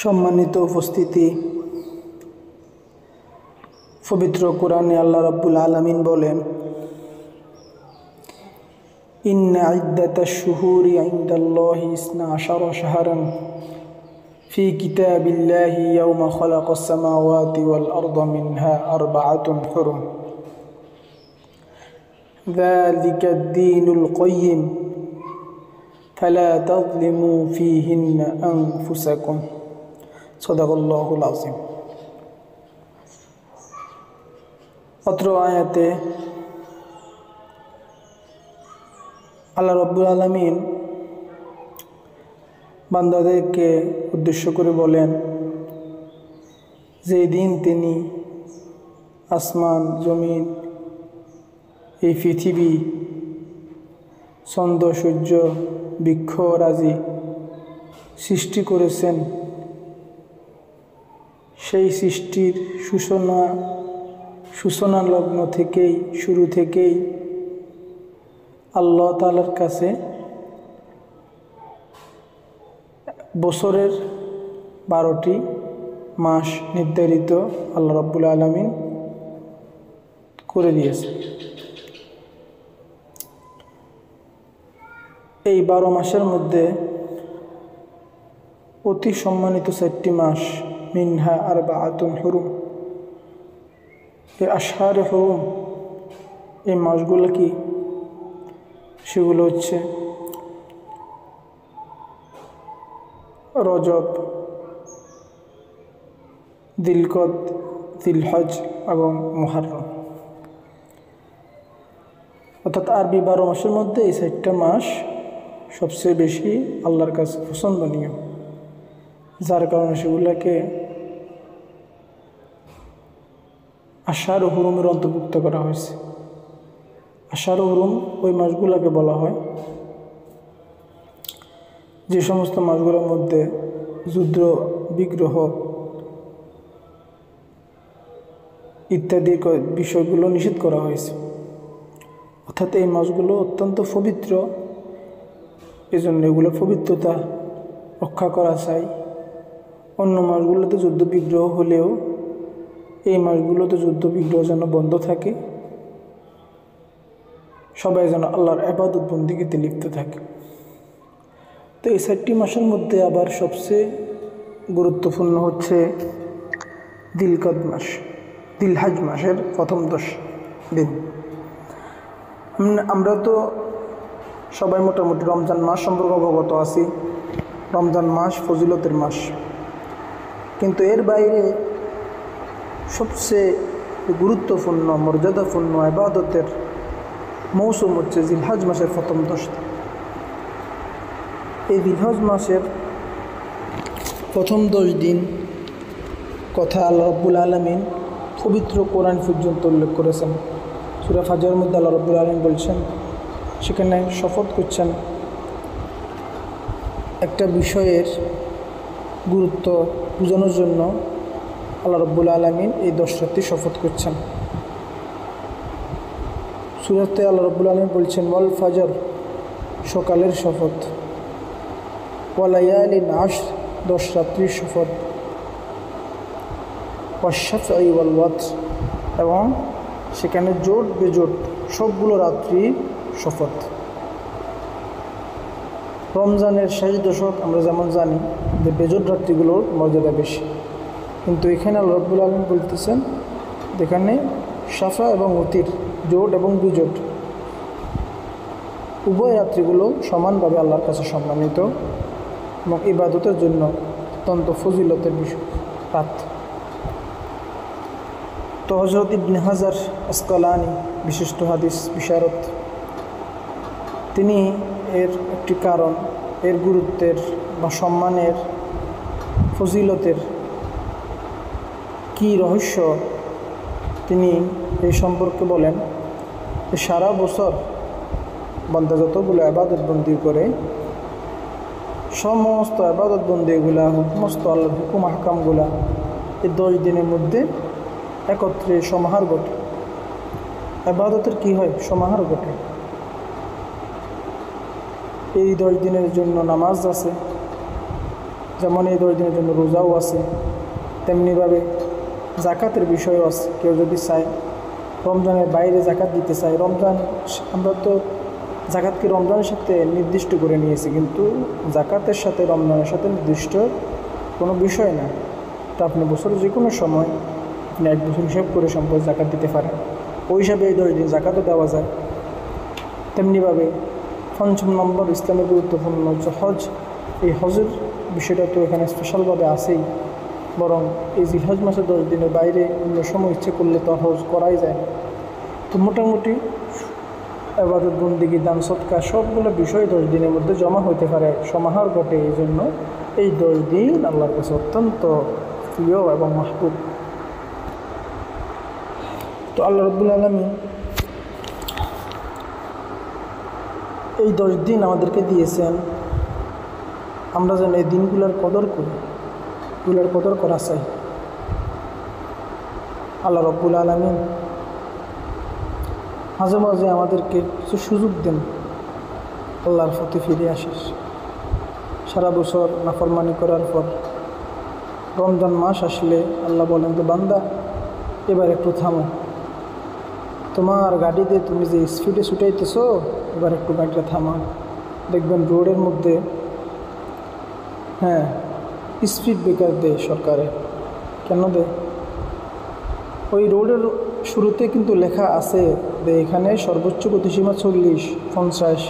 সম্মানিত উপস্থিতি, পবিত্র কোরআনে আল্লাহ রাব্বুল আলামিন বলেন, ইন্না ইদ্দাতাশ শুহুরি ইনদাল্লাহি ইসনা আশারা শাহরান ফি কিতাবিল্লাহি ইয়াওমা খালাকাস সামাওয়াতি ওয়াল আরদা মিনহা আরবাআতুন হুরুম যালিকাদ দীনুল কাইয়্যিম ফালা তাযলিমু ফীহিন্না আনফুসাকুম। সাদাকাল্লাহুল আযীম। অত্র আয়াতে আল্লাহ রাব্বুল আলামিন বান্দাদেরকে উদ্দেশ্য করে বলেন, যে দিন তিনি আসমান, জমিন, এই পৃথিবী, চন্দ্র, সূর্য, বৃক্ষ, রাজি সৃষ্টি করেছেন, সেই সৃষ্টির সূচনা লগ্ন থেকেই, শুরু থেকেই আল্লাহ তাআলার কাছে বছরের 12টি মাস নির্ধারিত আল্লাহ রাব্বুল আলামিন করে দিয়েছে। এই 12 মাসের মধ্যে অতি সম্মানিত 4টি মাস, মিনহা আরবাআতুন হুরুম, এই আশহারে হুরুম, এই মাসগুলো কি? সেগুলো হচ্ছে রজব, দিলকদ, জিলহজ এবং মুহররম। অর্থাৎ আরবি 12 মাসের মধ্যে এই 4টা মাস সবচেয়ে বেশি আল্লাহর কাছে পছন্দনীয়, যার কারণে সেগুলোকে আশহার ও হুরুমের অন্তর্ভুক্ত করা হয়েছে। আশহার ও হুরুম ওই মাসগুলোকে বলা হয় যে সমস্ত মাসগুলোর মধ্যে যুদ্ধ, বিগ্রহ ইত্যাদি বিষয়গুলো নিষেধ করা হয়েছে। অর্থাৎ এই মাসগুলো অত্যন্ত পবিত্র, এজন্য এগুলো পবিত্রতা রক্ষা করা চাই। অন্য মাসগুলোতে যুদ্ধ বিগ্রহ হলেও এই মাসগুলোতে যুদ্ধ বিগ্রহ যেন বন্ধ থাকে, সবাই যেন আল্লাহর ইবাদত বন্দেগীতে লিপ্ত থাকে। তো এই 4টি মাসের মধ্যে আবার সবচেয়ে গুরুত্বপূর্ণ হচ্ছে দিলকদ মাস, দিলহজ মাসের প্রথম 10 দিন। আমরা তো সবাই মোটামুটি রমজান মাস সম্পর্কে অবগত আছি। রমজান মাস ফজিলতের মাস, কিন্তু এর বাইরে সবচেয়ে গুরুত্বপূর্ণ, মর্যাদাপূর্ণ ইবাদতের মৌসুম হচ্ছে জিলহজ মাসের প্রথম 10 দিন। এই জিলহজ মাসের প্রথম 10 দিন কথা আল্লাহ রাব্বুল আলামিন পবিত্র কোরআন পর্যন্ত উল্লেখ করেছেন। সূরা ফাজরের মধ্যে আল্লাহ রাব্বুল আলামিন বলছেন, সেখানে শপথ করছেন একটা বিষয়ের গুরুত্ব বোঝানোর জন্য আল্লাহ রাব্বুল আলামিন এই 10 রাত্রি শপথ করছেন। সূরাতে আল্লাহ রাব্বুল আলামিন বলছেন, ওয়াল ফাজর, সকালের শপথ, ওয়ালায়ালিন আশর, 10 রাত্রির শপথ, ওয়াশ-শাফঈ ওয়াল ওয়াতর, এবং সেখানে জোট বেজোট সবগুলো রাত্রির শপথ। রমজানের শেষ দশক আমরা যেমন জানি যে বেজোট রাত্রিগুলোর মর্যাদা বেশি, কিন্তু এখানে আল্লাহ রাব্বুল আলামিন বলতেছেন যেখানে শাফা এবং উতির, জোট এবং বিজোট, উভয় রাত্রিগুলো সমানভাবে আল্লাহর কাছে সম্মানিত এবং ইবাদতের জন্য অত্যন্ত ফজিলতের বিষয় রাত। তো হযরত ইবনে হাজার আসকালানি, বিশিষ্ট হাদিস বিশারদ, তিনি এর একটি কারণ, এর গুরুত্বের বা সম্মানের, ফজিলতের কি রহস্য তিনি এই সম্পর্কে বলেন যে সারা বছর বান্দা যতগুলো ইবাদত বন্দি করে, সমস্ত ইবাদত বন্দিগুলা, সমস্ত আল্লাহর হুকুম আহকামগুলা এই 10 দিনের মধ্যে একত্রে সমাহার ঘটে। ইবাদতের কি হয়? সমাহার ঘটে। এই 10 দিনের জন্য নামাজ আছে, যেমন এই 10 দিনের জন্য রোজাও আছে, তেমনিভাবে জাকাতের বিষয়ও আছে। কেউ যদি চায় রমজানের বাইরে জাকাত দিতে চায়, রমজান আমরা তো জাকাতকে রমজানের সাথে নির্দিষ্ট করে নিয়েছি, কিন্তু জাকাতের সাথে রমজানের সাথে নির্দিষ্ট কোনো বিষয় না। তো আপনি বছরের যে কোনো সময় আপনি 1 বছর হিসাব করে সম্পদ জাকাত দিতে পারেন, ওই হিসাবে এই 10 দিন জাকাতও দেওয়া যায়। তেমনিভাবে 5 নম্বর ইসলামের গুরুত্বপূর্ণ হচ্ছে হজ। এই হজের বিষয়টা তো এখানে স্পেশালভাবে আছেই, বরং এই জিলহজ মাসে 10 দিনের বাইরে অন্য সময় ইচ্ছে করলে তো হজ করাই যায় না। তো মোটামুটি ইবাদত বন্দেগী দান সদকা সবগুলো বিষয় 10 দিনের মধ্যে জমা হতে পারে, সমাহার ঘটে। এই জন্য এই 10 দিন আল্লাহর কাছে অত্যন্ত প্রিয় এবং মাহবুব। তো আল্লাহ রাব্বুল আলামিন এই 10 দিন আমাদেরকে দিয়েছেন, আমরা যেন এই দিনগুলোর কদর করি, এগুলোর কদর করা চাই। আল্লাহ রাব্বুল আলামিন মাঝে মাঝে আমাদেরকে কিছু সুযোগ দেন আল্লাহর পথে ফিরে আসিস। সারা বছর নাফরমানি করার পর রমজান মাস আসলে আল্লাহ বলেন, তো বান্দা এবার একটু থামো, তোমার গাড়িতে তুমি যে স্পিডে ছুটাইতেছো এবার একটু গাড়িটা থামা। দেখবেন রোডের মধ্যে স্পিড ব্রেকার দেয় সরকারে। কেন দেয়? ওই রোডের শুরুতে কিন্তু লেখা আছে যে এখানে সর্বোচ্চ গতিসীমা 40, 50,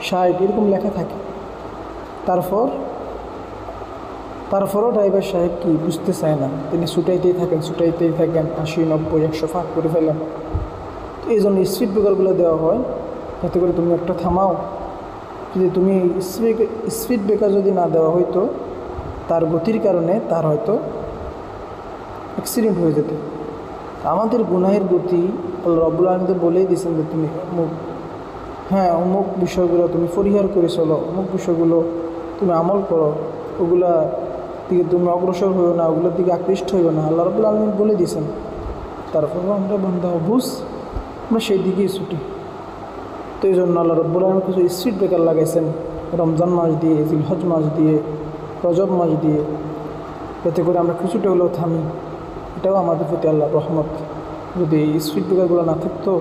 60 এরকম লেখা থাকে। তারপরও ড্রাইভার সাহেব কি বুঝতে চায় না, তিনি ছুটাইতেই থাকেন 80, 90, 100 ফাঁক করে ফেলেন। তো এই জন্য স্পিড ব্রেকারগুলো দেওয়া হয় যাতে করে তুমি একটা থামাও। যদি তুমি স্পিড ব্রেকার যদি না দেওয়া হইতো, তার গতির কারণে তার হয়তো অ্যাক্সিডেন্ট হয়ে যেত। আমাদের গুনাহের গতি আল্লাহ রাব্বুল আলামিন বলেই দিয়েছেন যে তুমি অমুক বিষয়গুলো তুমি পরিহার করে চলো, অমুক বিষয়গুলো তুমি আমল করো, ওগুলা দিকে তুমি অগ্রসর হইও না, ওগুলোর দিকে আকৃষ্ট হইও না, আল্লাহ রাব্বুল আলামিন বলে দিয়েছেন। তারপরেও আমরা বান্দা অবুঝ, আমরা সেই দিকেই ছুটি। তো এই জন্য আল্লাহ রাব্বুল আলামিন কিছু স্পিড ব্রেকার লাগাইছেন রমজান মাস দিয়ে, জিলহজ মাস দিয়ে, রজব মাস দিয়ে, যাতে করে আমরা কিছুটা হলেও থামি। এটাও আমাদের প্রতি আল্লাহর রহমত। যদি এই স্পিড ব্রেকারগুলো না থাকতো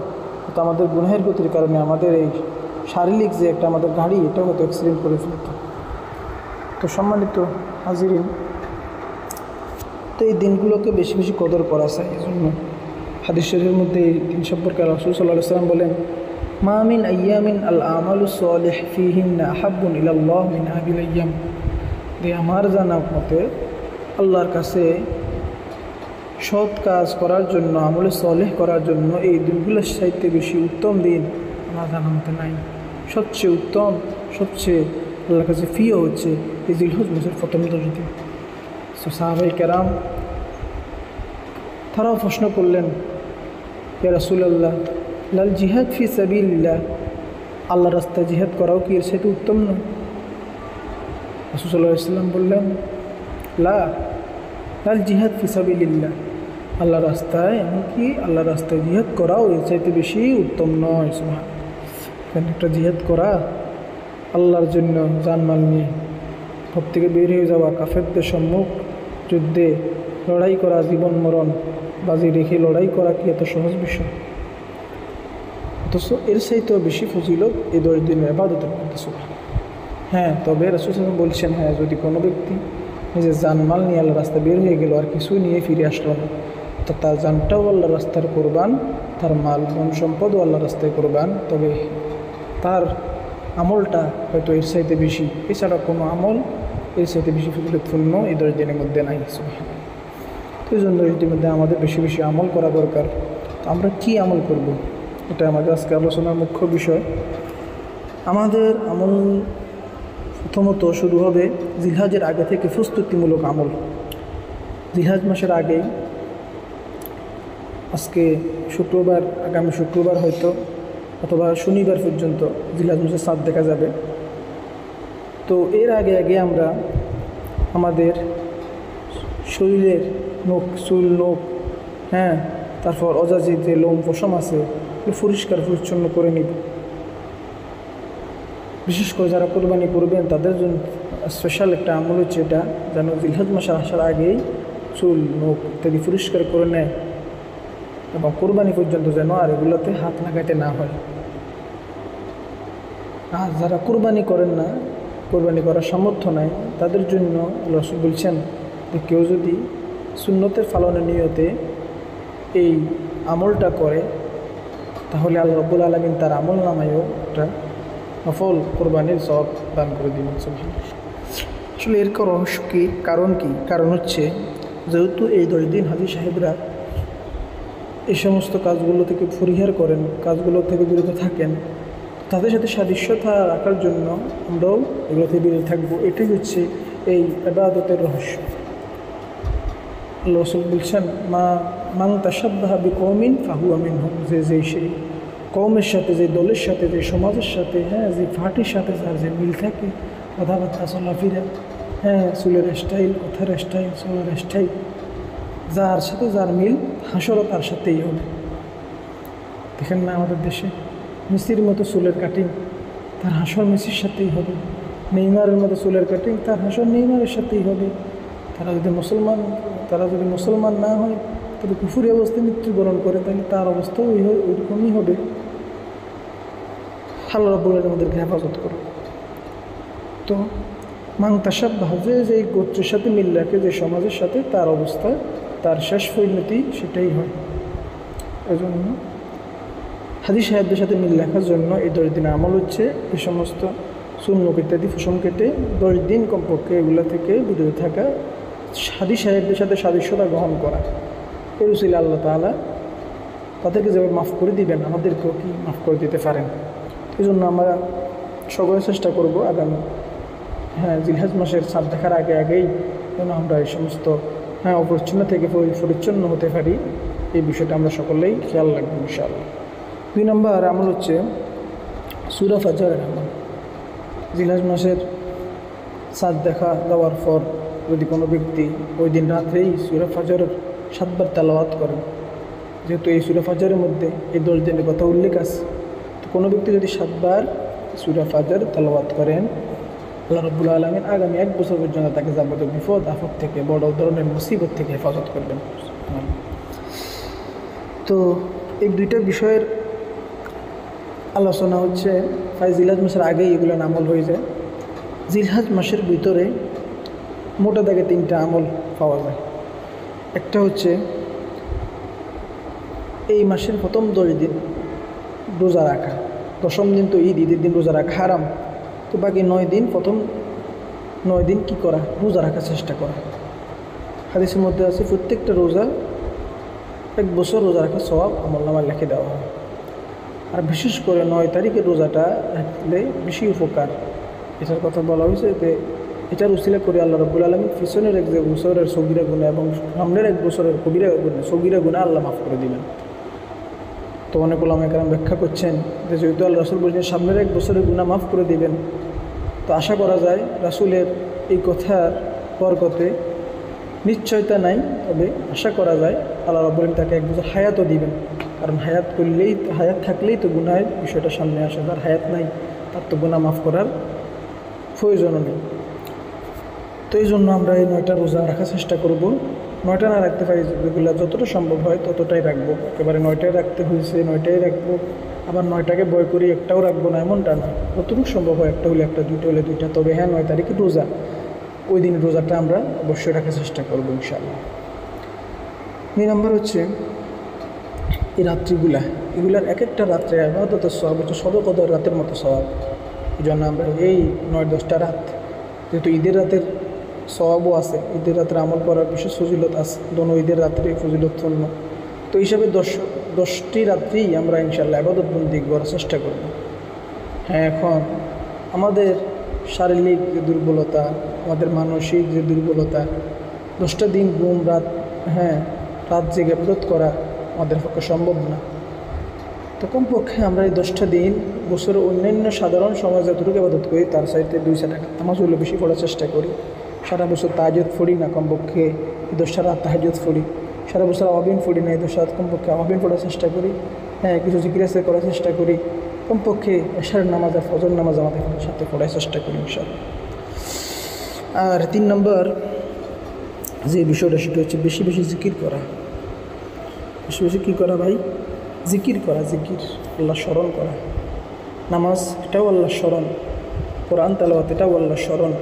তো আমাদের গুনাহের গতির কারণে আমাদের এই শারীরিক যে একটা আমাদের গাড়ি, এটাও হয়তো অ্যাক্সিডেন্ট করে ফেলত। তো সম্মানিত হাজিরিন, তো এই দিনগুলোকে বেশি বেশি কদর করা চাই। এই জন্য হাদিস শরীফের মধ্যে এই দিন সম্পর্কে রাসূল সাল্লাল্লাহু আলাইহি ওয়াসাল্লাম বলেন, মা মিন আইয়ামিন আল আমালু সালিহ ফিহিন্না আহাব্বুন ইলাল্লাহ মিন হাযিল আইয়াম। আমার জানা মতে আল্লাহর কাছে সৎ কাজ করার জন্য, আমলে সালেহ করার জন্য এই দিনগুলোর চাইতে বেশি উত্তম দিন আমার জানা মতে নাই। সবচেয়ে উত্তম, সবচেয়ে আল্লাহর কাছে প্রিয় হচ্ছে এই জিলহজ মাসের প্রথম 10 দিন। সাহাবায়ে কেরাম তারাও প্রশ্ন করলেন, ইয়া রাসূলুল্লাহ, লাল জিহাদ ফি সাবিলিল্লাহ, আল্লাহর রাস্তায় জিহাদ করাও কি এর চাইতে উত্তম নয়? রাসূল সাল্লাল্লাহু আলাইহি ওয়াসাল্লাম বললেন, লাল জিহাদ ফি সাবিলিল্লাহ, আল্লাহর রাস্তায়, এমনকি আল্লাহর রাস্তায় জিহাদ করাও এর চাইতে বেশি উত্তম নয়। সুবহানাল্লাহ, একটা জিহাদ করা আল্লাহর জন্য জানমাল নিয়ে ঘর থেকে বের হয়ে যাওয়া, কাফেরদের সম্মুখ যুদ্ধে লড়াই করা, জীবন মরণ বাজি রেখে লড়াই করা কি এত সহজ বিষয়? অথচ এর চাইতেও বেশি ফজিলত এই 10 দিনের ইবাদতের মধ্যে। তবে রাসূল সাল্লাল্লাহু আলাইহি ওয়াসাল্লাম বলছেন, যদি কোনো ব্যক্তি নিজের জানমাল নিয়ে আল্লাহর রাস্তায় বের হয়ে গেল আর কিছু নিয়ে ফিরে আসলো না, তো তার জানটাও আল্লাহর রাস্তার কোরবান, তার মাল বন সম্পদও আল্লাহর রাস্তায় কোরবান, তবে তার আমলটা হয়তো এর চাইতে বেশি, এছাড়া কোনো আমল এর চাইতে বেশি ফজিলতপূর্ণ এই 10 দিনের মধ্যে নাই। তো এই জন্য ইতিমধ্যে আমাদের বেশি বেশি আমল করা দরকার। তো আমরা কি আমল করব, এটা আমাদের আজকে আলোচনার মুখ্য বিষয়। আমাদের আমল প্রথমত শুরু হবে জিলহজের আগে থেকে প্রস্তুতিমূলক আমল। জিলহজ মাসের আগেই, আজকে শুক্রবার, আগামী শুক্রবার হয়তো অথবা শনিবার পর্যন্ত জিলহজ মাসের চাঁদ দেখা যাবে। তো এর আগে আগে আমরা আমাদের শরীরের চুল, তারপর অজাজির যে লোম পশম আছে পরিষ্কার পরিচ্ছন্ন করে নিব। বিশেষ করে যারা কোরবানি করবেন তাদের জন্য স্পেশাল একটা আমল হচ্ছে এটা, যেন জিলহজ মাসে আসার আগেই চুল মুখ ইত্যাদি পরিষ্কার করে নেয় এবং কোরবানি পর্যন্ত যেন আর এগুলোতে হাত লাগাইতে না হয়। আর যারা কোরবানি করেন না, কোরবানি করার সামর্থ্য নাই, তাদের জন্য রাসূল বলছেন যে কেউ যদি সুন্নতের পালনের নিয়তে এই আমলটা করে তাহলে আল্লাহ রাব্বুল আলামিন তার আমল নামায়ও একটা নফল কোরবানির সওয়াব দান করে দিবেন। আসলে এর রহস্য কী, কারণ কী? কারণ হচ্ছে যেহেতু এই 10 দিন হাজী সাহেবরা এই সমস্ত কাজগুলো থেকে পরিহার করেন, কাজগুলো থেকে বিরত থাকেন, তাদের সাথে সাদৃশ্যতা রাখার জন্য আমরাও এগুলো থেকে বিরত থাকবো। এটাই হচ্ছে এই ইবাদতের রহস্য। আল্লাহ রাসূল বলছেন মান তাশাব্বাহা বিকওমিন ফাহুয়া মিনহুম, যে সেই কওমের সাথে, যে দলের সাথে, যে সমাজের সাথে, যে পার্টির সাথে যার যে মিল থাকে, কথাবার্তা চলাফেরা, চুলের স্টাইল, কথার স্টাইল, চলার স্টাইল, যার সাথে যার মিল হাসরও তার সাথেই হবে। দেখেন না আমাদের দেশে মেসির মতো চুলের কাটিং, তার হাসর মেসির সাথেই হবে। নেইমারের মতো চুলের কাটিং, তার হাসর নেইমারের সাথেই হবে। তারা যদি মুসলমান না হয়, তবে কুফুরি অবস্থায় মৃত্যুবরণ করে, তাহলে তার অবস্থাও ওইরকমই হবে। আল্লাহ রাব্বুল আলামিন আমাদেরকে হেফাজত করো। তো মান তাশাব্বাহা, যে গোত্রের সাথে মিল রাখে, যে সমাজের সাথে, তার অবস্থা, তার শেষ পরিণতি সেটাই হয়। এজন্য হাজী সাহেবদের সাথে মিল রাখার জন্য এই 10 দিনের আমল হচ্ছে এই সমস্ত সুন্নত ইত্যাদি ফসম কেটে 10 দিন কমপক্ষে এগুলো থেকে বিরত থাকা, হাজী সাহেবদের সাথে সাদৃশ্যতা গ্রহণ করা। এর উসিলা আল্লাহ তাআলা তাদেরকে যেভাবে মাফ করে দিবেন, আমাদেরকেও কি মাফ করে দিতে পারেন। এই জন্য আমরা সকলে চেষ্টা করব আগামী জিলহজ মাসের চাঁদ দেখার আগেই যেন আমরা এই সমস্ত অপরিচ্ছন্ন থেকে পরিচ্ছন্ন হতে পারি। এই বিষয়টা আমরা সকলেই খেয়াল রাখবো ইনশাআল্লাহ। 2 নম্বর আমল হচ্ছে সূরা ফাজরের আমল। জিলহজ মাসের চাঁদ দেখা যাওয়ার পর যদি কোনো ব্যক্তি ওই দিন রাত্রেই সূরা ফাজরের 7 বার তেলাওয়াত করেন, যেহেতু এই সূরা ফাজরের মধ্যে এই 10 দিনের কথা উল্লেখ আছে, তো কোনো ব্যক্তি যদি 7 বার সূরা ফাজর তেলাওয়াত করেন, আল্লাহ রাব্বুল আলামিন আগামী 1 বছর পর্যন্ত তাকে যাবতীয় বিপদ আপদ থেকে, বড় ধরনের মুসিবত থেকে হেফাজত করবেন। তো এই 2টা বিষয়ের আলোচনা হচ্ছে জিলহজ মাসের আগেই এগুলো আমল হয়ে যায়। জিলহজ মাসের ভিতরে মোটা দাগে 3টা আমল পাওয়া যায়। একটা হচ্ছে এই মাসের প্রথম 10 দিন রোজা রাখা। 10ম দিন তো ঈদের দিন রোজা রাখা হারাম, তো বাকি 9 দিন, প্রথম 9 দিন কী করা? রোজা রাখার চেষ্টা করা। হাদিসের মধ্যে আছে প্রত্যেকটা রোজা 1 বছর রোজা রাখার সওয়াব আমলনামায় লিখে দেওয়া হয়। আর বিশেষ করে 9 তারিখের রোজাটা রাখলে বেশি উপকার। এটার কথা বলা হয়েছে যে এটার উসিলা করে আল্লাহ রাব্বুল আলামিন পিছনের 1 বছরের সগীরা গুনাহ এবং সামনের 1 বছরের কবিরা গুনাহ, সগীরা গুনাহ আল্লাহ মাফ করে দিবেন। তো অনেক ওলামা কেরাম ব্যাখ্যা করছেন যে যেহেতু আল্লাহ রাসূল বলছেন সামনের 1 বছরের গুনাহ মাফ করে দিবেন, তো আশা করা যায় রাসূলের এই কথার বরকতে নিশ্চয়তা নাই, তবে আশা করা যায় আল্লাহ রাব্বুল আলামিন তাকে 1 বছর হায়াতও দিবেন। কারণ হায়াত থাকলেই তো গুনাহের বিষয়টা সামনে আসে, যার হায়াত নাই তার তো গুনাহ মাফ করার প্রয়োজনও নেই। তো এই জন্য আমরা এই 9টা রোজা রাখার চেষ্টা করব। 9টা না রাখতে পারি, যেগুলো যতটা সম্ভব হয় ততটাই রাখবো। একেবারে 9টাই রাখতে হয়েছে 9টাই রাখবো, আবার 9টাকে বয় করি একটাও রাখবো না, এমনটা না। যতটুকু সম্ভব হয়, একটা হলে একটা, 2টা হলে 2টা। তবে 9 তারিখের রোজা, ওই দিন রোজাটা আমরা অবশ্যই রাখার চেষ্টা করবো ইনশাআল্লাহ। 2 নম্বর হচ্ছে এই রাত্রিগুলা, এগুলার এক একটা রাত্রে ইবাদতের সওয়াব হচ্ছে শবে কদর রাতের মতো সওয়াব। এই জন্য আমরা এই 9-10টা রাত, যেহেতু ঈদের রাতের সওয়াবও আছে, ঈদের রাত্রে আমল করার বিশেষ ফজিলত আছে, দোনো ঈদের রাত্রে ফজিলতপূর্ণ। তো হিসাবে 10টি রাত্রেই আমরা ইনশাআল্লাহ ইবাদত বন্দি করার চেষ্টা করব। এখন আমাদের শারীরিক যে দুর্বলতা, আমাদের মানসিক যে দুর্বলতা, 10টা দিন ঘুম রাত জেগে ইবাদত করা আমাদের পক্ষে সম্ভব না। তো কমপক্ষে আমরা এই 10টা দিন বছরের অন্যান্য সাধারণ সমাজ যতটুকু ইবাদত করি তার চাইতে 2 টাকা নামাজগুলো বেশি পড়ার চেষ্টা করি। সারা বছর তাহাজ্জুদ পড়ি না, কমপক্ষে এই 10টা রাত তাহাজ্জুদ পড়ি। সারা বছর আওয়াবিন পড়ি না, এই 10 রাত কমপক্ষে আওয়াবিন পড়ার চেষ্টা করি। কিছু জিকির আজকার করার চেষ্টা করি। কমপক্ষে এশার নামাজ আর ফজর নামাজ আমাদের সাথে পড়ার চেষ্টা করি ইনশাআল্লাহ। আর 3 নম্বর যে বিষয়টা সেটা হচ্ছে বেশি বেশি জিকির করা। বেশি বেশি কী করা ভাই? জিকির করা, জিকির, আল্লাহ স্মরণ করা। নামাজ এটাও আল্লাহ স্মরণ, কোরআন তেলাওয়াত এটাও আল্লাহ স্মরণ,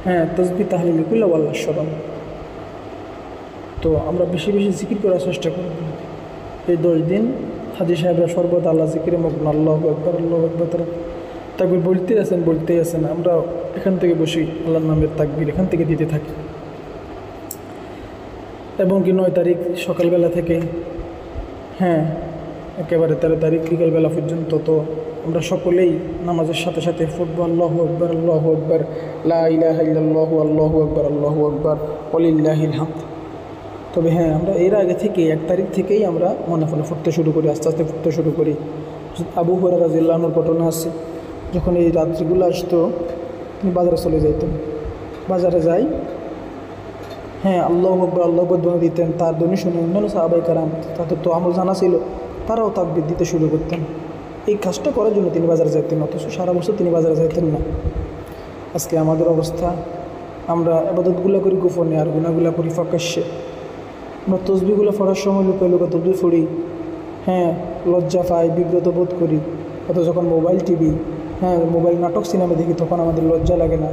হ্যাঁ, তাসবিহ তাহলিল এগুলো আল্লাহ স্মরণ। তো আমরা বেশি বেশি জিকির করার চেষ্টা করব। এই 10 দিন হাজী সাহেবরা সর্বদা আল্লাহ জিকিরে মগ্ন, আল্লাহু আকবার আল্লাহু আকবার, তাকবীর বলতেই আছেন। আমরা এখান থেকে বসি আল্লাহর নামের তাকবীর এখান থেকে দিতে থাকি। এবং কি 9 তারিখ সকালবেলা থেকে, হ্যাঁ, একেবারে 13 তারিখ বিকালবেলা পর্যন্ত তো আমরা সকলেই নামাজের সাথে সাথে ফুটবল আল্লাহু আকবার আল্লাহু আকবার, লা ইলাহা ইল্লাল্লাহু আল্লাহু আকবার আল্লাহু আকবার ওয়ালিল্লাহিল হামদ। তবে হ্যাঁ, আমরা এর আগে থেকে 1 তারিখ থেকেই আমরা মনে ফুটতে শুরু করি, আস্তে আস্তে ফুটতে শুরু করি। আবু হুরায়রা রাদিয়াল্লাহু আনহুর ঘটনা আছে, যখন এই রাত্রিগুলো আসতো তিনি বাজারে চলে যেতেন। বাজারে যাই, হ্যাঁ, আল্লাহু আকবার আল্লাহু আকবার ধ্বনি দিতেন। তার ধ্বনি শুনে অন্যান্য সাহাবায়ে কেরাম, তাদের তো আমল জানা ছিল, তারাও তাকবীর দিতে শুরু করতেন। এই কাজটা করার জন্য তিনি বাজারে যেতেন, অথচ সারা বছর তিনি বাজারে যেতেন না। আজকে আমাদের অবস্থা, আমরা ইবাদতগুলো করি গোপনে আর গুনাহগুলো করি প্রকাশ্যে। আমরা তসবিহগুলো পড়ার সময় লুকাই লুকাই তসবিহ পড়ি, হ্যাঁ, লজ্জা পাই, বিব্রত বোধ করি। অথচ যখন মোবাইল টিভি, হ্যাঁ, মোবাইল নাটক সিনেমা দেখি তখন আমাদের লজ্জা লাগে না,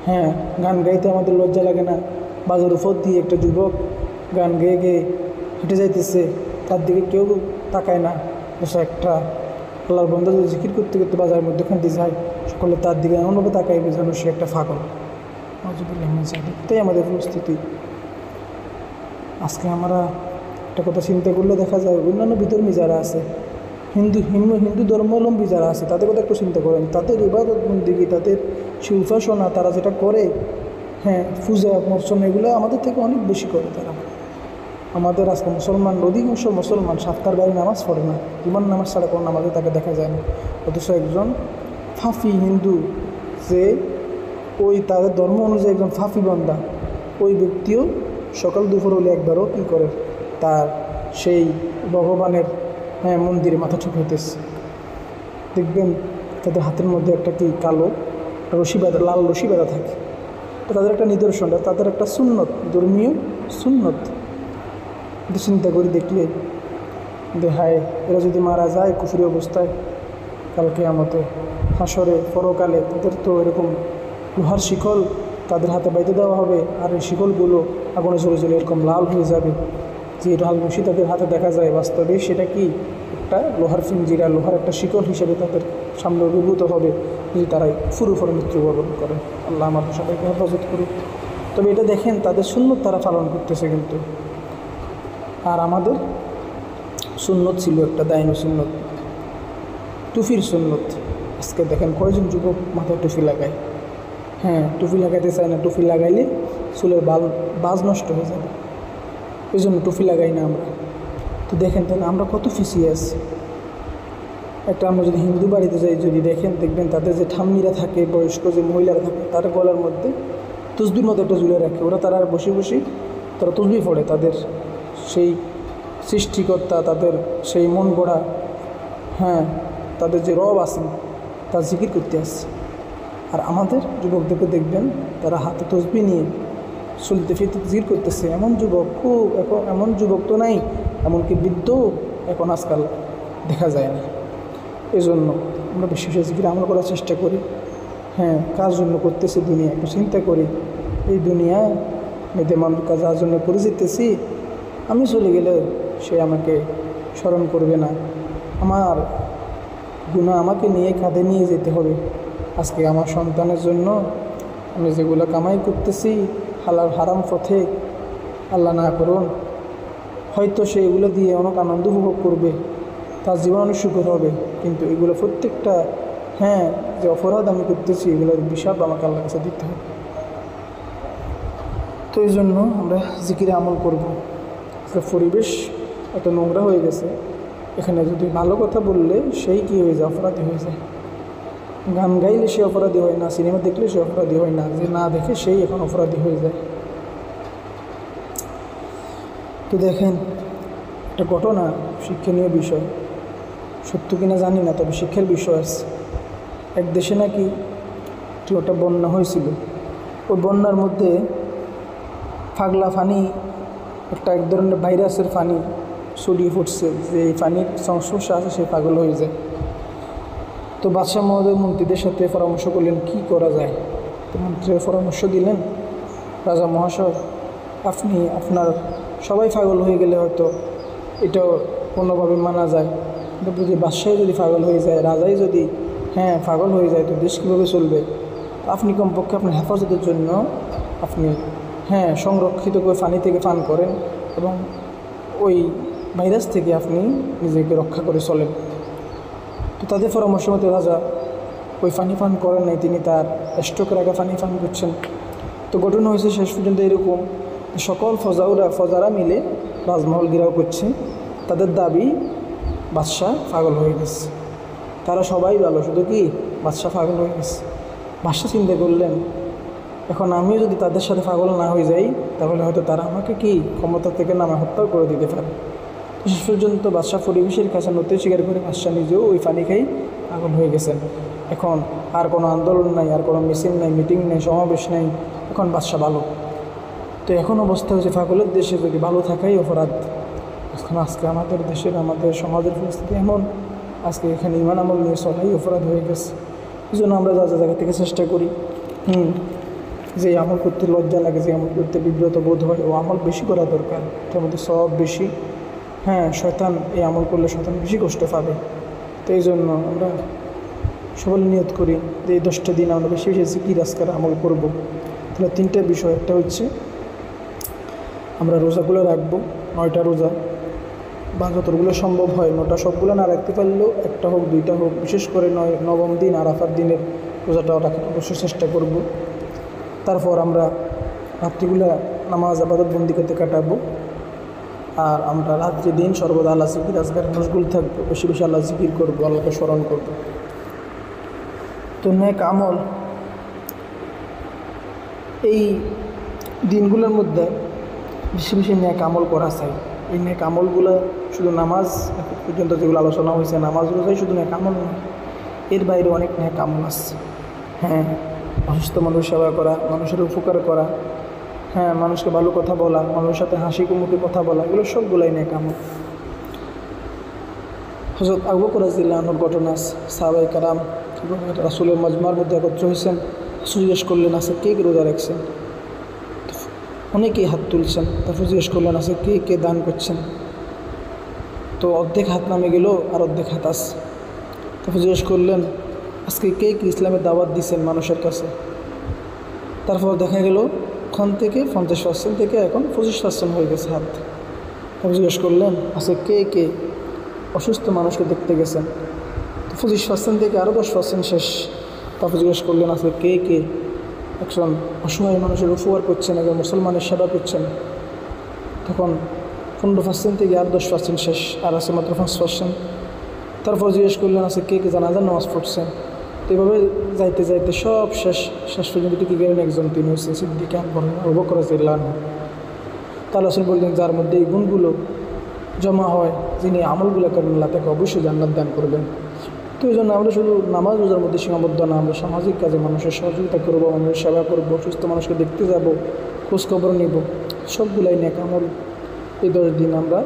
হ্যাঁ, গান গাইতে আমাদের লজ্জা লাগে না। বাজার উপর দিয়ে একটা যুবক গান গেয়ে গেয়ে হেঁটে যাইতেছে, তার দিকে কেউ তাকায় না। অথচ একটা আল্লাহর বান্দা যদি জিকির করতে করতে বাজারের মধ্যেখান দিয়ে যায়, সকলে তার দিকে এমনভাবে তাকায় যেন সে একটা পাগল। তাই আমাদের পরিস্থিতি। আজকে আমরা একটা কথা চিন্তা করলে দেখা যায়, অন্যান্য বিধর্মী যারা আছে, হিন্দু ধর্মাবলম্বী যারা আছে, তাদের কথা একটু চিন্তা করেন। তাদের ইবাদত বন্দেগী, তাদের সেই উপাসনা, তারা যেটা করে, হ্যাঁ, পূজা অর্চনা, এগুলো আমাদের থেকে অনেক বেশি করে তারা। আমাদের আজকে অধিকাংশ মুসলমান সাফতার বাইরে নামাজ পড়ে না, ইমান নামাজ ছাড়া কোনো নামাজে তাকে দেখা যায় না। অথচ একজন ফাফি হিন্দু, যে ওই তাদের ধর্ম অনুযায়ী একজন ফাফি বান্দা, ওই ব্যক্তিও সকাল দুপুর হলে একবারও কী করে, তার সেই ভগবানের, হ্যাঁ, মন্দিরে মাথা ঠুক হইতেছে। দেখবেন তাদের হাতের মধ্যে একটা কি কালো রশি বাঁধা, লাল রশি বাঁধা থাকে। তাদের একটা নিদর্শন, তাদের একটা সুন্নত, ধর্মীয় সুন্নত। কিন্তু চিন্তা করি দেখলে হায়, এরা যদি মারা যায় কুফরি অবস্থায়, কালকে আমাতে হাসরে পরকালে তাদের তো এরকম লোহার শিকল তাদের হাতে বাইতে দেওয়া হবে, আর এই শিকলগুলো আগুনে জ্বলে জ্বলে এরকম লাল হয়ে যাবে। যে লাল রশি তাদের হাতে দেখা যায়, বাস্তবে সেটা কি একটা লোহার ফিঞ্জিরা, লোহার একটা শিকল হিসেবে তাদের সামনে অভিভূত হবে যদি তারা ফুরুফুরে মৃত্যুবরণ করে। আল্লাহ আমাদের সবাইকে হেফাজত করুক। তবে এটা দেখেন, তাদের সুন্নত তারা পালন করতেছে কিন্তু। আর আমাদের সুন্নত ছিল একটা দায়নি সুন্নত, টুপির সুন্নত। আজকে দেখেন কয়জন যুবক মাথায় টুপি লাগায়, হ্যাঁ, টুপি লাগাইতে চায় না। টুপি লাগাইলে চুলের বাজ নষ্ট হয়ে যাবে, ওই জন্য টুপি লাগাই না আমরা। তো দেখেন তাহলে আমরা কত পিছিয়ে আছি। একটা আমরা যদি হিন্দু বাড়িতে যাই, যদি দেখবেন তাদের যে ঠাম্মিরা থাকে, বয়স্ক যে মহিলারা থাকে, তার গলার মধ্যে তসবির মতো একটা ঝুলে রাখে। তারা বসে বসে তারা তসবি পড়ে, তাদের সেই সৃষ্টিকর্তা, তাদের সেই মন গড়া, হ্যাঁ, তাদের যে রব আছেন তার জিকির করতে আসছে। আর আমাদের যুবকদেরকে দেখবেন তারা হাতে তসবি নিয়ে চলতে ফিরতে জিকির করতেছে। এমন যুবক এমন যুবক তো নাই, এমনকি বৃদ্ধ এখন আজকাল দেখা যায় না। এজন্য আমরা বেশি বেশি জিকির আমল করার চেষ্টা করি। হ্যাঁ, কার জন্য করতেছি দুনিয়া একটু চিন্তা করি। এই দুনিয়া মেয়েদের মানুষ কাজ যার জন্য করে যেতেছি, আমি চলে গেলে সে আমাকে স্মরণ করবে না, আমার গুনাহ আমাকে নিয়ে কাঁধে নিয়ে যেতে হবে। আজকে আমার সন্তানের জন্য আমি যেগুলো কামাই করতেছি হালাল হারাম পথে, আল্লাহ না করুন, হয়তো সে এগুলো দিয়ে অনেক আনন্দ উপভোগ করবে, তার জীবন অনেক সুখর হবে। কিন্তু এগুলো প্রত্যেকটা, হ্যাঁ, যে অপরাধ আমি করতেছি এগুলোর হিসাব আমাকে আল্লাহর কাছে দিতে হবে। তো এই জন্য আমরা জিকিরে আমল করব। পরিবেশ এত নোংরা হয়ে গেছে, এখানে যদি ভালো কথা বললে সেই কী হয়ে যায়, অপরাধী হয়ে যায়। গান গাইলে সে অপরাধী হয় না, সিনেমা দেখলে সে অপরাধী হয় না, যে না দেখে সেই এখন অপরাধী হয়ে যায়। তো দেখেন একটা ঘটনা, শিক্ষণীয় বিষয়, সত্য কিনা জানি না, তবে শিক্ষার বিষয় আছে। এক দেশে নাকি ওটা বন্যা হয়েছিল, ওই বন্যার মধ্যে ফাগলা ফানি একটা এক ধরনের ভাইরাসের ফানি ছড়িয়ে ফুটছে, যে এই পানির সংস্পর্শে আছে সে পাগল হয়ে যায়। তো বাদশাহ মহোদয় মন্ত্রীদের সাথে পরামর্শ করলেন কি করা যায়। তো মন্ত্রীরা পরামর্শ দিলেন, রাজা মহাশয় আপনি আপনার সবাই পাগল হয়ে গেলে হয়তো এটাও কোনোভাবে মানা যায়, কিন্তু যদি বাদশাহ যদি পাগল হয়ে যায়, রাজাই যদি পাগল হয়ে যায়, তো দেশ কীভাবে চলবে। আপনি কমপক্ষে আপনার হেফাজতের জন্য আপনি সংরক্ষিত করে পানি থেকে পান করেন এবং ওই ভাইরাস থেকে আপনি নিজেকে রক্ষা করে চলেন। তো তাদের পরামর্শ মতো রাজা ওই পানি পান করেন নাই, তিনি তার স্ট্রোকের আগে পানি পান করছেন। তো ঘটনা হয়েছে শেষ পর্যন্ত এরকম, সকল ফজারা মিলে রাজমহল ঘেরাও করছে, তাদের দাবি বাদশাহ পাগল হয়ে গেছে, তারা সবাই ভালো, শুধু কি বাদশাহ পাগল হয়ে গেছে। বাদশাহ চিন্তা করলেন এখন আমিও যদি তাদের সাথে পাগল না হয়ে যাই তাহলে হয়তো তারা আমাকে কি ক্ষমতা থেকে নামা হত্যাও করে দিতে পারে। শেষ পর্যন্ত বাদশাহ পরিবেশের কাছে নতে স্বীকার করে বাদশাহ নিজেও ওই পানি খাই পাগল হয়ে গেছেন। এখন আর কোনো আন্দোলন নাই, আর কোনো মিছিল নাই, মিটিং নেই, সমাবেশ নেই, এখন বাদশাহ ভালো। তো এখন অবস্থা হচ্ছে পাগলের দেশে যদি ভালো থাকাই অপরাধ। এখন আজকে আমাদের দেশের আমাদের সমাজের পরিস্থিতি এমন, আজকে এখানে ইমান আমল নিয়ে চলাই অপরাধ হয়ে গেছে। এই জন্য আমরা যা জায়গা থেকে চেষ্টা করি যে আমল করতে লজ্জা লাগে, যে আমল করতে বিব্রত বোধ হয়, ও আমল বেশি করা দরকার, তার মধ্যে সব বেশি। শয়তান এই আমল করলে শয়তান বেশি কষ্ট পাবে। তো এই জন্য আমরা সবাই নিয়ত করি যে এই 10টা দিন আমরা বেশি বেশি জিকির আজকার আমল করব। তাহলে 3টা বিষয়, একটা হচ্ছে আমরা রোজাগুলো রাখবো, 9টা রোজা বা যতগুলো সম্ভব হয়, 9টা সবগুলো না রাখতে পারলেও 1টা হোক 2টা হোক, বিশেষ করে 9ম দিন আরাফার দিনের রোজাটাও রাখার অবশ্যই চেষ্টা করব। তারপর আমরা রাত্রিগুলো নামাজ আবাদত বন্দি করতে কাটাবো, আর আমরা রাত্রি দিন সর্বদা আল্লাহ জিকির আজকার মশগুল থাকবো, বেশি বেশি আল্লাহ জিকির করবো, আল্লাহকে স্মরণ করব। তো নেক আমল এই দিনগুলোর মধ্যে বেশি বেশি নেক আমল করা চাই। এই নেক আমলগুলো শুধু নামাজ পর্যন্ত যেগুলো আলোচনা হয়েছে, নামাজ রোজাই শুধু নেক আমল নয়, এর বাইরে অনেক নেক আমল আছে। অসুস্থ মানুষ সেবা করা, মানুষের উপকার করা, মানুষকে ভালো কথা বলা, মানুষের সাথে হাসি মুখে কথা বলা, এগুলো সবগুলাই নেক আমল। হযরত আবু বকর রাদিয়াল্লাহু আনহুর ঘটনা আছে, সাহাবায়ে কেরাম রাসূলের মজমার মধ্যে একত্র হয়েছেন, জিজ্ঞেস করলেন আছে কে কে রোজা রাখছেন, অনেকেই হাত তুলছেন। তারপর জিজ্ঞেস করলেন আছে কে কে দান করছেন, তো অর্ধেক হাত নামে গেল আর অর্ধেক হাত আছে। তারপর জিজ্ঞেস করলেন আজকে কে কে ইসলামের দাওয়াত দিচ্ছেন মানুষের কাছে। তারপর দেখা গেল ওখান থেকে 50% থেকে এখন 25% হয়ে গেছে হাত। তারপর জিজ্ঞেস করলেন আছে কে কে অসুস্থ মানুষকে দেখতে গেছেন, তো 25% থেকে আরও 10% শেষ। তারপর জিজ্ঞেস করলেন আছে কে কে একজন অসহায় মানুষের উপকার করছেন, একজন মুসলমানের সেবা করছেন, তখন 15% থেকে আর 10% শেষ, আর আছে মাত্র 5%। তারপর জিজ্ঞেস করলেন আছে কে কে জানাজার নামাজ পড়ছেন। তো এভাবে যাইতে যাইতে সব শেষ পর্যন্ত টিকে গেলেন একজন, তিনি হচ্ছেন সিদ্দিক আকবর আবু বকর রাদিয়াল্লাহু আনহু। তাহলে রাসূল বললেন যার মধ্যে এই গুণগুলো জমা হয়, যিনি আমলগুলো করেন আল্লাহ তাকে অবশ্যই জান্নাত দান করবেন। তো এই জন্য আমরা শুধু নামাজ রোজার মধ্যে সীমাবদ্ধ না, আমরা সামাজিক কাজে মানুষের সহযোগিতা করবো, মানুষের সেবা করবো, সুস্থ মানুষকে দেখতে যাব, খোঁজখবর নিব, সবগুলাই নেক আমল। এই 10 দিন আমরা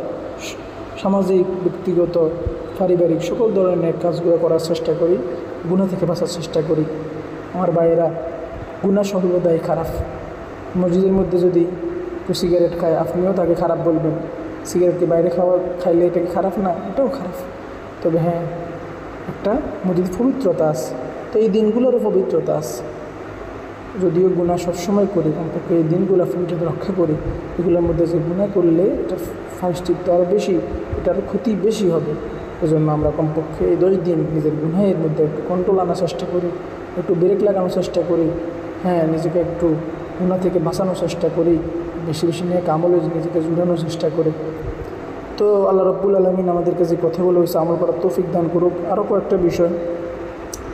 সামাজিক, ব্যক্তিগত, পারিবারিক সকল ধরনের নেক কাজগুলো করার চেষ্টা করি, গুনাহ থেকে বাঁচার চেষ্টা করি। আমার ভাইয়েরা, গুনাহ সর্বদাই খারাপ। মসজিদের মধ্যে যদি কেউ সিগারেট খায়, আপনিও তাকে খারাপ বলবেন। সিগারেটকে বাইরে খাইলে এটা কি খারাপ না? এটাও খারাপ। তবে একটা মসজিদ পবিত্রতা আছে, তো এই দিনগুলোরও পবিত্রতা আছে। যদিও গুনাহ সবসময় করি, অন্তত এই দিনগুলো পবিত্রতা রক্ষা করি। এগুলোর মধ্যে যে গুনাহ করলে এটা ফাইস্টিকটা আরও বেশি, এটার ক্ষতি বেশি হবে। এজন্য আমরা কমপক্ষে এই 10 দিন নিজের গুনাহের মধ্যে একটু কন্ট্রোল আনার চেষ্টা করি, একটু ব্রেক লাগানোর চেষ্টা করি, নিজেকে একটু গুনাহ থেকে বাঁচানোর চেষ্টা করি, বেশি বেশি নেক আমলে নিজেকে জুড়ানোর চেষ্টা করি। তো আল্লাহ রাব্বুল আলামিন আমাদেরকে যে কথাগুলো হয়েছে আমল করার তৌফিক দান করুক। আরও কয়েকটা বিষয়,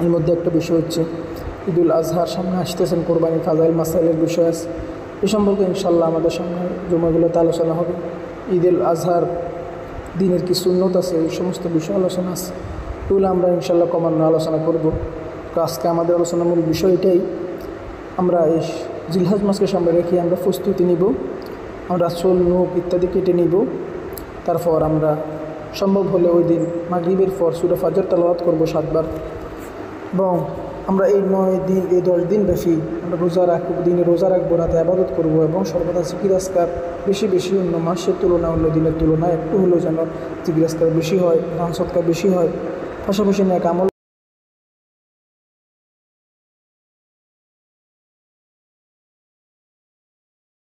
এর মধ্যে একটা বিষয় হচ্ছে ঈদুল আজহার সামনে আসতেছেন, কোরবানি ফাজাইল মাসাইলের বিষয় আছে, এ সম্পর্কে ইনশাল্লাহ আমাদের সামনে জুমাগুলোতে আলোচনা হবে। ঈদুল আজহার দিনের কি সুন্নত আছে, এই সমস্ত বিষয় আলোচনা আছে, এগুলো আমরা ইনশাল্লাহ ক্রমান্বয়ে আলোচনা করব। তো আজকে আমাদের আলোচনার মূল বিষয় এটাই, আমরা এই জিলহজ মাসকে সামনে রেখে আমরা প্রস্তুতি নিব। আমরা চুল নখ ইত্যাদি কেটে নিব। তারপর আমরা সম্ভব হলে ওই দিন মাগরিবের পর সূরা ফাজর তেলাওয়াত করব 7 বার। এবং আমরা এই 9 দিন এই 10 দিন ব্যাপী আমরা রোজা রাখব, দিনে রোজা রাখবো, রাতে ইবাদত করব এবং সর্বদা জিকির আজকার বেশি বেশি অন্য মাসের তুলনায় অন্য দিনের তুলনায় একটু হলেও যেন জিকির আজকার বেশি হয়, দান সদকা বেশি হয়, পাশাপাশি নেক আমল